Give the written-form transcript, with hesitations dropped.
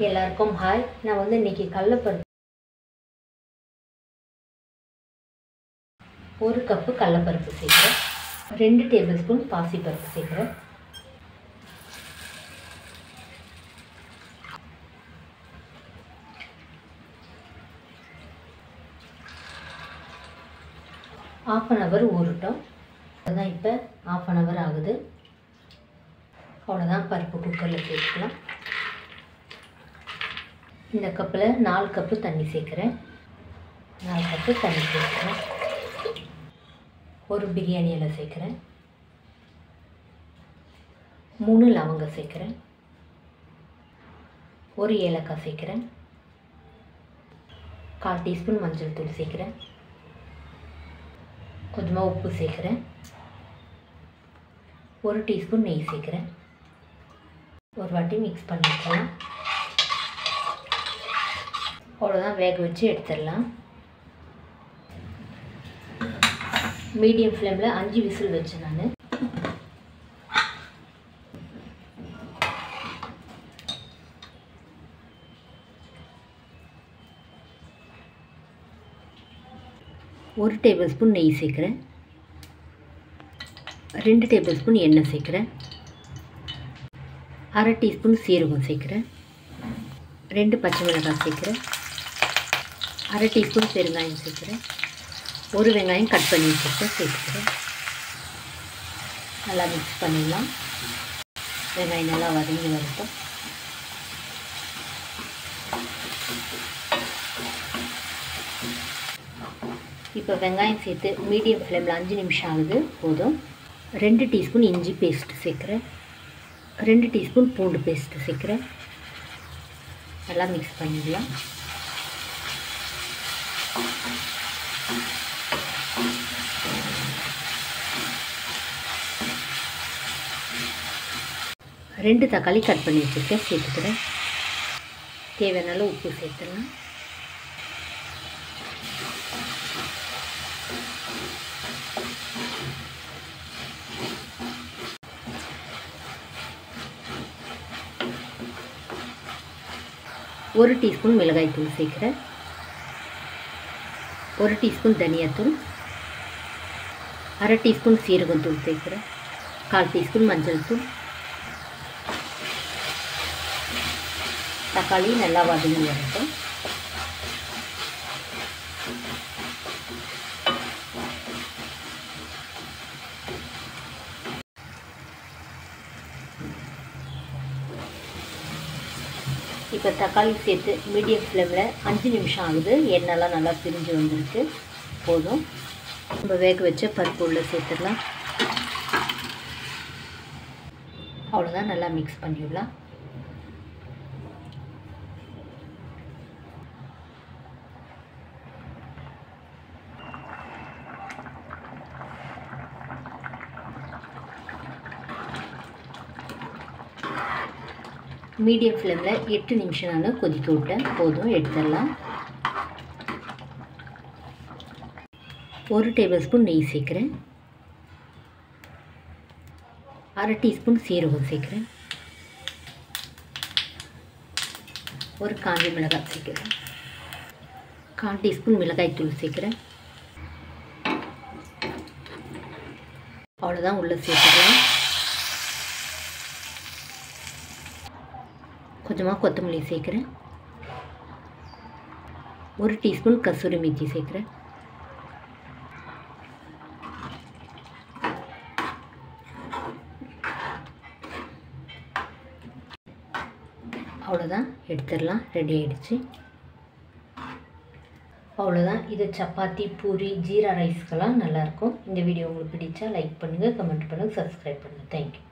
எல்லாருக்கும் ஹாய். நான் வந்து இன்றைக்கி கடலைப்பருப்பு 1 கப்பு கடலைப்பருப்பு சேர்க்குறேன். 2 டேபிள் ஸ்பூன் பாசிப்பருப்பு சேர்க்குறேன். ½ அன் ஹவர் ஊறட்டும். அதுதான் இப்போ ½ அன் ஹவர் ஆகுது. அவ்வளோதான், பருப்பு குக்கரில் சேர்த்துக்கலாம். இந்த கப்பில் 4 கப்பு தண்ணி சேர்க்குறேன். 4 கப்பு தண்ணி சேர்க்குறேன். ஒரு பிரியாணி இலை சேர்க்குறேன். 3 லவங்கம் சேர்க்குறேன். 1 ஏலக்காய் சேர்க்குறேன். 1/4 டீஸ்பூன் மஞ்சள் தூள் சேர்க்குறேன். கொஞ்சமாக உப்பு சேர்க்குறேன். 1 டீஸ்பூன் நெய் சேர்க்குறேன். ஒரு வாட்டி மிக்ஸ் பண்ணிக்கலாம். அவ்வளோதான், வேக வச்சு எடுத்துடலாம். மீடியம் ஃப்ளேமில் 5 விசில் வச்சேன் நான். ஒரு டேபிள் ஸ்பூன் நெய் சேர்க்குறேன். 2 டேபிள் ஸ்பூன் எண்ணெய் சேர்க்குறேன். 1/2 டீஸ்பூன் சீரகம் சேர்க்குறேன். 2 பச்சை மிளகாய் சேர்க்குறேன். 1/2 டீஸ்பூன் பெருங்காயம் சேர்க்குறேன். 1 வெங்காயம் கட் பண்ணி வச்சுட்டு சேர்த்துக்கிறேன். நல்லா மிக்ஸ் பண்ணிடலாம். வெங்காயம் நல்லா வதங்கி வரட்டும். இப்போ வெங்காயம் சேர்த்து மீடியம் ஃப்ளேமில் 5 நிமிஷம் ஆகுது, போதும். 2 டீஸ்பூன் இஞ்சி பேஸ்ட் சேர்க்குறேன். 2 டீஸ்பூன் பூண்டு பேஸ்ட்டு சேர்க்குறேன். நல்லா மிக்ஸ் பண்ணிடலாம். ரெண்டு தக்காளி கட் பண்ணி வச்சுருக்கேன், சேர்த்துக்கிறேன். தேவையான உப்பு சேர்த்துடலாம். ஒரு டீஸ்பூன் மிளகாய் தூள் சேர்க்குறேன். 1 டீஸ்பூன் தனியாத்தூள். 1/2 டீஸ்பூன் சீரகம் தூள் சேர்க்குறேன். 1/4 டீஸ்பூன் மஞ்சள் தூள். தக்காளி நல்லா வதங்கி வரட்டும். இப்போ தக்காளி சேர்த்து மீடியம் ஃப்ளேமில் 5 நிமிஷம் ஆகுது. எண்ணெய்லாம் நல்லா பிரிஞ்சு வந்துருக்கு, போதும். நம்ம வேக வச்ச பருப்பு உள்ள சேர்த்துடலாம். அவ்வளோதான், நல்லா மிக்ஸ் பண்ணிடலாம். மீடியம் ஃப்ளேமில் 8 நிமிஷம் நான் கொதிக்க விட்டேன், போதும், எடுத்துடலாம். 1 டேபிள் ஸ்பூன் நெய் சேர்க்குறேன். 1/2 டீஸ்பூன் சீரகம் சேர்க்குறேன். 1 காஞ்ச மிளகாய் சேர்க்குறேன். 1/4 டீஸ்பூன் மிளகாய் தூள் சேர்க்குறேன். அவ்வளோதான், உள்ளே சேர்த்துக்கலாம். கொஞ்சமாக கொத்தமல்லி சேர்க்குறேன். 1 டீஸ்பூன் கசூரி மேத்தி சேர்க்குறேன். அவ்வளோதான், எடுத்துடலாம். ரெடி ஆகிடுச்சு. அவ்வளோதான். இது சப்பாத்தி, பூரி, ஜீரா ரைஸ்க்கெல்லாம் நல்லாயிருக்கும். இந்த வீடியோ உங்களுக்கு பிடிச்சா லைக் பண்ணுங்கள், கமெண்ட் பண்ணுங்கள், சப்ஸ்கிரைப் பண்ணுங்கள். தேங்க்யூ.